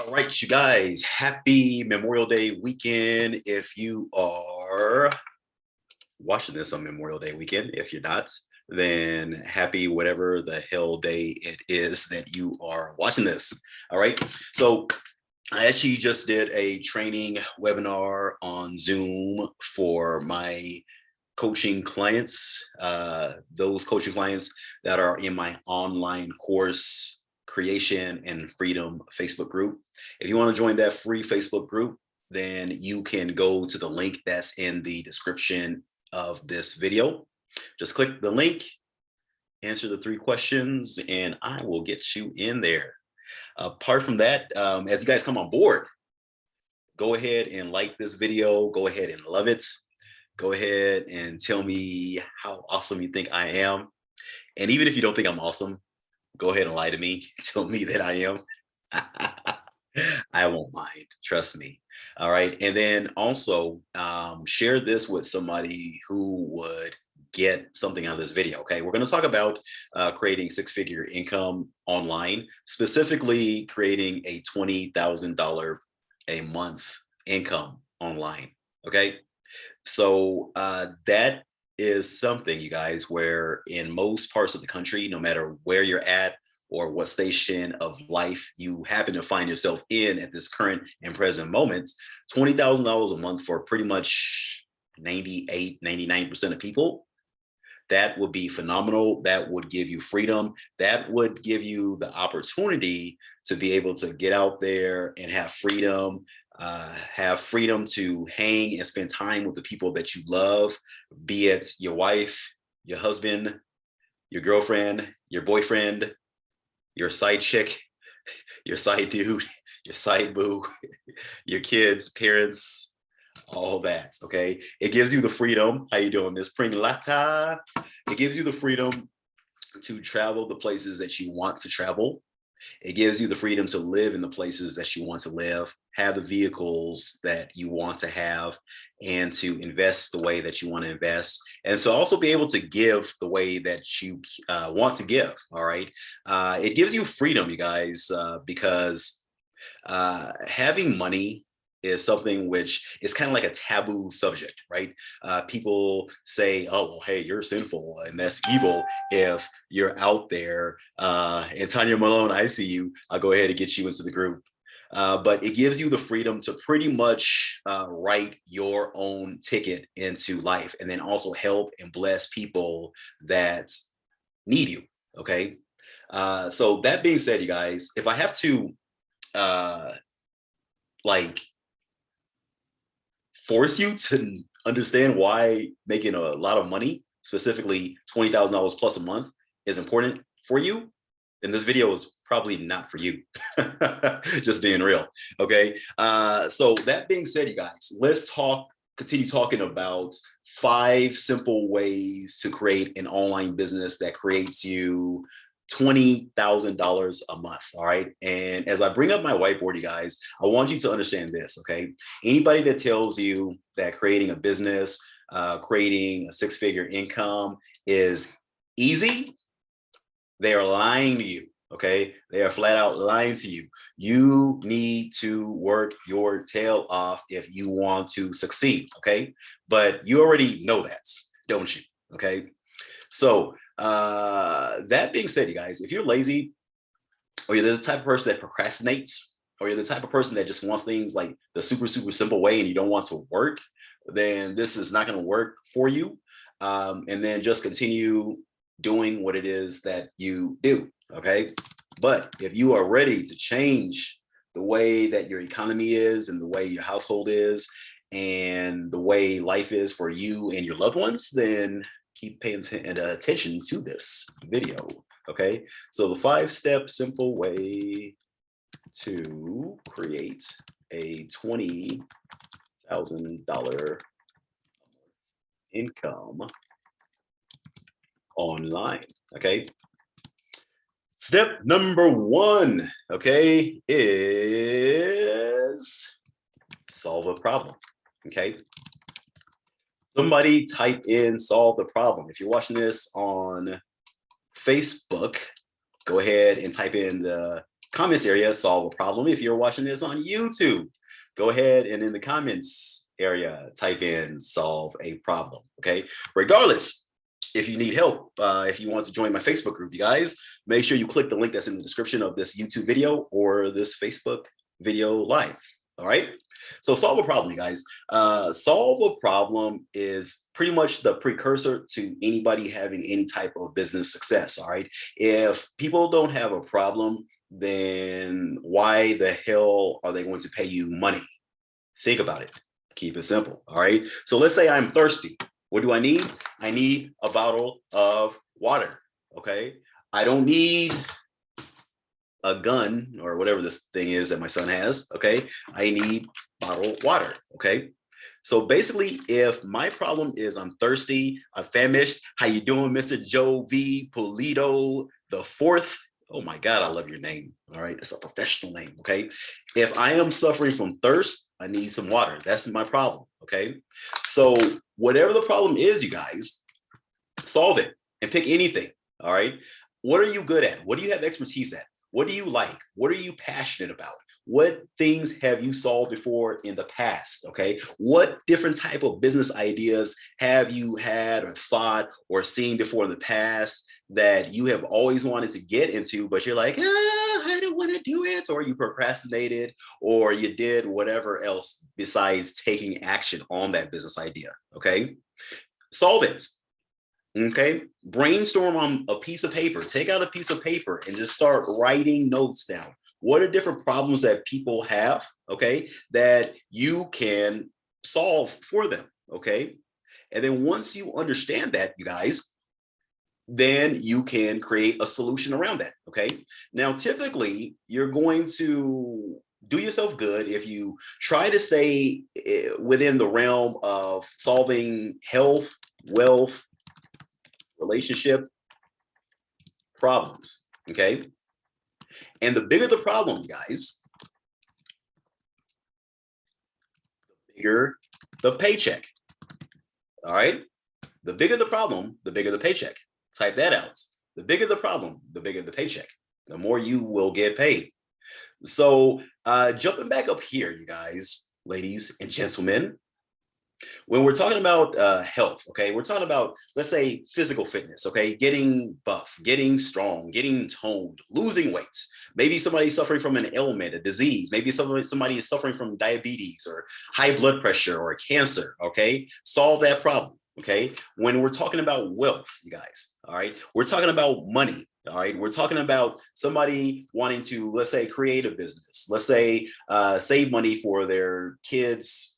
All right, you guys, happy Memorial Day weekend. If you are watching this on Memorial Day weekend, if you're not, then happy whatever the hell day it is that you are watching this. All right, so I actually just did a training webinar on Zoom for my coaching clients, those coaching clients that are in my online course creation and freedom Facebook group. If you want to join that free Facebook group, then you can go to the link that's in the description of this video. Just click the link, answer the 3 questions, and I will get you in there. Apart from that, as you guys come on board, go ahead and like this video, go ahead and love it. Go ahead and tell me how awesome you think I am. And even if you don't think I'm awesome, go ahead and lie to me. Tell me that I am. I won't mind, trust me. All right. And then also share this with somebody who would get something out of this video. Okay. We're going to talk about creating 6-figure income online, specifically creating a $20,000 a month income online. Okay. So that is something, you guys, where in most parts of the country, no matter where you're at or what station of life you happen to find yourself in at this current and present moment, $20,000 a month for pretty much 98, 99% of people, that would be phenomenal. That would give you freedom. That would give you the opportunity to be able to get out there and have freedom to hang and spend time with the people that you love, be it your wife, your husband, your girlfriend, your boyfriend, your side chick, your side dude, your side boo, your kids, parents, all that. Okay. It gives you the freedom. How you doing, Miss Pringlata? It gives you the freedom to travel the places that you want to travel. It gives you the freedom to live in the places that you want to live, have the vehicles that you want to have, and to invest the way that you want to invest. And so also be able to give the way that you want to give. All right. It gives you freedom, you guys, because having money is something which is kind of like a taboo subject, right? People say, oh, well, hey, you're sinful and that's evil if you're out there. And Tanya Malone, I see you. I'll go ahead and get you into the group. But it gives you the freedom to pretty much write your own ticket into life and then also help and bless people that need you, okay? So that being said, you guys, if I have to like force you to understand why making a lot of money, specifically $20,000 plus a month, is important for you, then this video is probably not for you. Just being real. Okay. So that being said, you guys, let's continue talking about 5 simple ways to create an online business that creates you $20,000 a month. All right. And as I bring up my whiteboard, you guys, I want you to understand this. Okay. Anybody that tells you that creating a business, creating a 6-figure income is easy, they are lying to you. Okay. They are flat out lying to you. You need to work your tail off if you want to succeed. Okay. But you already know that, don't you? Okay. So that being said, you guys, if you're lazy or you're the type of person that procrastinates or you're the type of person that just wants things like the super, super simple way and you don't want to work, then this is not going to work for you. And then just continue doing what it is that you do. Okay. But if you are ready to change the way that your economy is and the way your household is and the way life is for you and your loved ones, then keep paying attention to this video. Okay. So the 5-step simple way to create a $20,000 income online. Okay. Step number 1, okay, is solve a problem. Okay. Somebody type in solve the problem. If you're watching this on Facebook, go ahead and type in the comments area, solve a problem. If you're watching this on YouTube, go ahead and in the comments area, type in solve a problem, okay? Regardless, if you need help, if you want to join my Facebook group, you guys, make sure you click the link that's in the description of this YouTube video or this Facebook video live, all right? So solve a problem, you guys. Solve a problem is pretty much the precursor to anybody having any type of business success, all right? If people don't have a problem, then why the hell are they going to pay you money? Think about it. Keep it simple, all right? So let's say I'm thirsty. What do I need? I need a bottle of water, okay? I don't need a gun or whatever this thing is that my son has, okay? I need bottled water, okay? So basically, if my problem is I'm thirsty, I'm famished, how you doing, Mr. Joe V. Polito the fourth? Oh my God, I love your name, all right? It's a professional name, okay? If I am suffering from thirst, I need some water. That's my problem, okay? So whatever the problem is, you guys, solve it and pick anything, all right? What are you good at? What do you have expertise at? What do you like? What are you passionate about? What things have you solved before in the past, okay? What different type of business ideas have you had or thought or seen before in the past that you have always wanted to get into, but you're like, I don't want to do it, or you procrastinated, or you did whatever else besides taking action on that business idea, okay? Solve it. Okay, brainstorm on a piece of paper. Take out a piece of paper and just start writing notes down. What are different problems that people have, okay, that you can solve for them, okay? And then once you understand that, you guys, then you can create a solution around that, okay? Now, typically, you're going to do yourself good if you try to stay within the realm of solving health, wealth, relationship problems, okay? And the bigger the problem, guys, the bigger the paycheck, all right? The bigger the problem, the bigger the paycheck. Type that out. The bigger the problem, the bigger the paycheck. The more you will get paid. So jumping back up here, you guys, ladies and gentlemen, when we're talking about health, okay, we're talking about, let's say, physical fitness, okay, getting buff, getting strong, getting toned, losing weight. Maybe somebody's suffering from an ailment, a disease. Maybe somebody is suffering from diabetes or high blood pressure or cancer, okay? Solve that problem, okay? When we're talking about wealth, you guys, all right, we're talking about money. All right, we're talking about somebody wanting to, let's say, create a business. Let's say save money for their kids'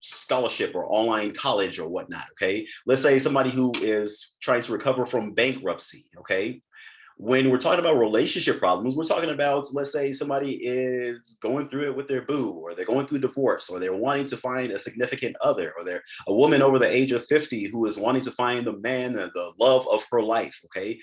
scholarship or online college or whatnot, okay? Let's say somebody who is trying to recover from bankruptcy, okay? When we're talking about relationship problems, we're talking about, let's say somebody is going through it with their boo, or they're going through divorce, or they're wanting to find a significant other, or they're a woman over the age of 50 who is wanting to find the man, the love of her life, okay?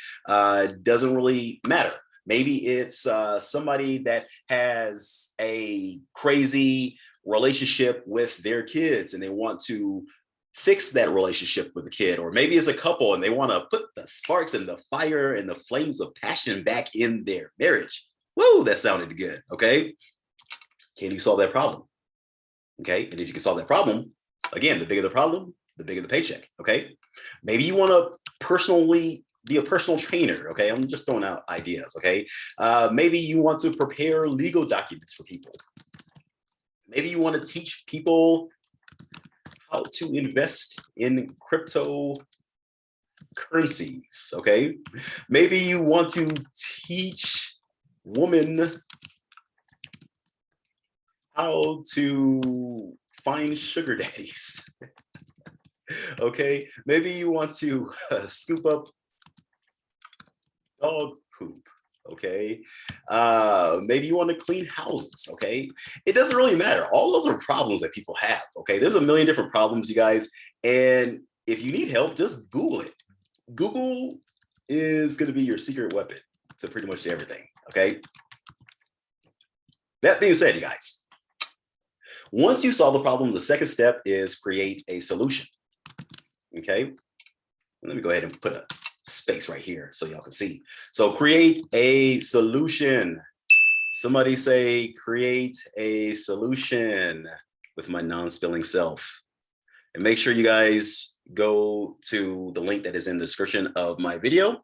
Doesn't really matter. Maybe it's somebody that has a crazy relationship with their kids and they want to fix that relationship with the kid, or maybe it's a couple and they want to put the sparks and the fire and the flames of passion back in their marriage. Woo, that sounded good. Okay, can you solve that problem? Okay, and if you can solve that problem, again, the bigger the problem, the bigger the paycheck. Okay, maybe you want to personally be a personal trainer. Okay, I'm just throwing out ideas. Okay, maybe you want to prepare legal documents for people. Maybe you want to teach people how to invest in cryptocurrencies, okay? Maybe you want to teach women how to find sugar daddies, okay? Maybe you want to scoop up dog poop, okay? Maybe you want to clean houses, okay? It doesn't really matter. All those are problems that people have, okay? There's a million different problems, you guys. And if you need help, just Google it. Google is going to be your secret weapon to pretty much everything, okay? That being said, you guys, once you solve the problem, the second step is create a solution, okay? Let me go ahead and put a space right here so y'all can see. So create a solution. Somebody say, create a solution with my non-spilling self. And make sure you guys go to the link that is in the description of my video.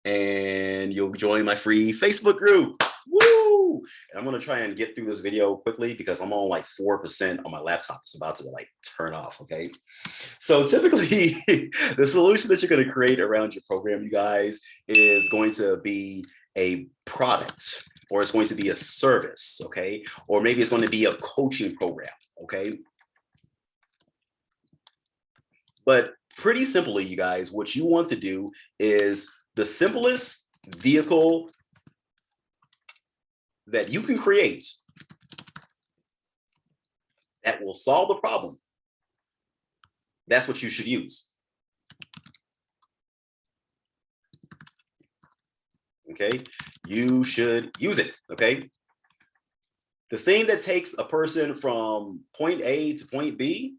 And you'll join my free Facebook group. Woo! And I'm gonna try and get through this video quickly because I'm on like 4% on my laptop. It's about to like turn off, okay? So typically, the solution that you're gonna create around your program, you guys, is going to be a product, or it's going to be a service, okay? Or maybe it's going to be a coaching program, okay? But pretty simply, you guys, what you want to do is the simplest vehicle that you can create that will solve the problem. That's what you should use. Okay, you should use it. Okay, the thing that takes a person from point A to point B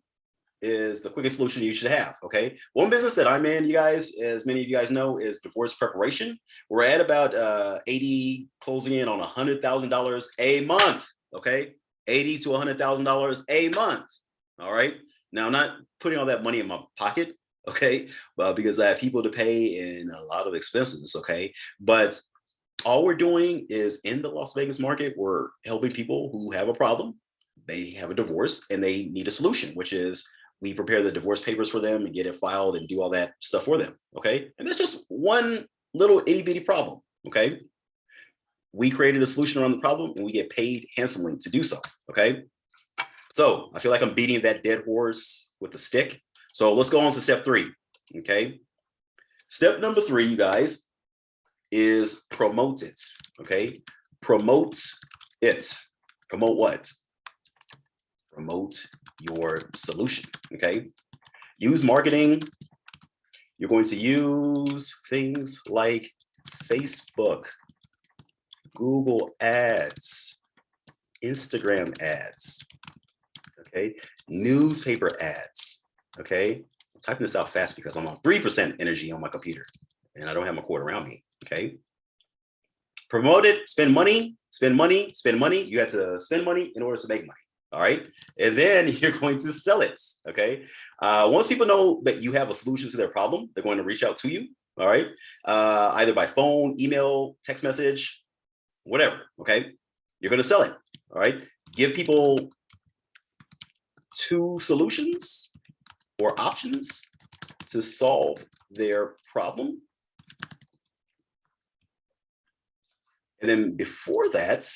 is the quickest solution you should have. Okay, one business that I'm in, you guys, as many of you guys know, is divorce preparation. We're at about 80, closing in on $100,000 a month. Okay, $80,000 to $100,000 a month. All right, now I'm not putting all that money in my pocket, okay, because I have people to pay and a lot of expenses. Okay, but all we're doing is in the Las Vegas market, we're helping people who have a problem. They have a divorce and they need a solution, which is we prepare the divorce papers for them and get it filed and do all that stuff for them. Okay, and that's just one little itty bitty problem. Okay, we created a solution around the problem and we get paid handsomely to do so. Okay, so I feel like I'm beating that dead horse with a stick. So let's go on to step 3. Okay, step number 3, you guys, is promote it. Okay, promote it. Promote what? Promote your solution. Okay, use marketing. You're going to use things like Facebook, Google ads, Instagram ads, okay, newspaper ads. Okay, I'm typing this out fast because I'm on 3% energy on my computer and I don't have my cord around me. Okay, promote it, spend money, spend money, spend money. You have to spend money in order to make money. All right, and then you're going to sell it. Okay, once people know that you have a solution to their problem, they're going to reach out to you. All right, either by phone, email, text message, whatever. Okay, you're going to sell it. All right, give people 2 solutions or options to solve their problem. And then before that,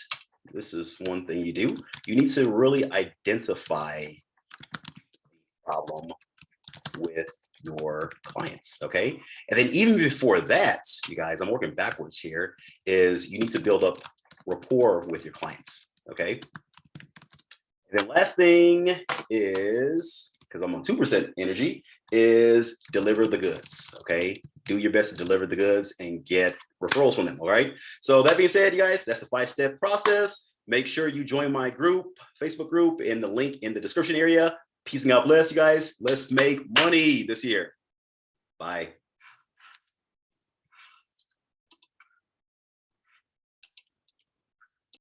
this is one thing you do. You need to really identify the problem with your clients, okay? And then even before that, you guys, I'm working backwards here, is you need to build up rapport with your clients, okay? And then last thing is, because I'm on 2% energy, is deliver the goods, okay? Do your best to deliver the goods and get referrals from them, all right? So that being said, you guys, that's the 5-step process. Make sure you join my group, Facebook group, in the link in the description area. Peace and God bless, you guys. Let's make money this year. Bye.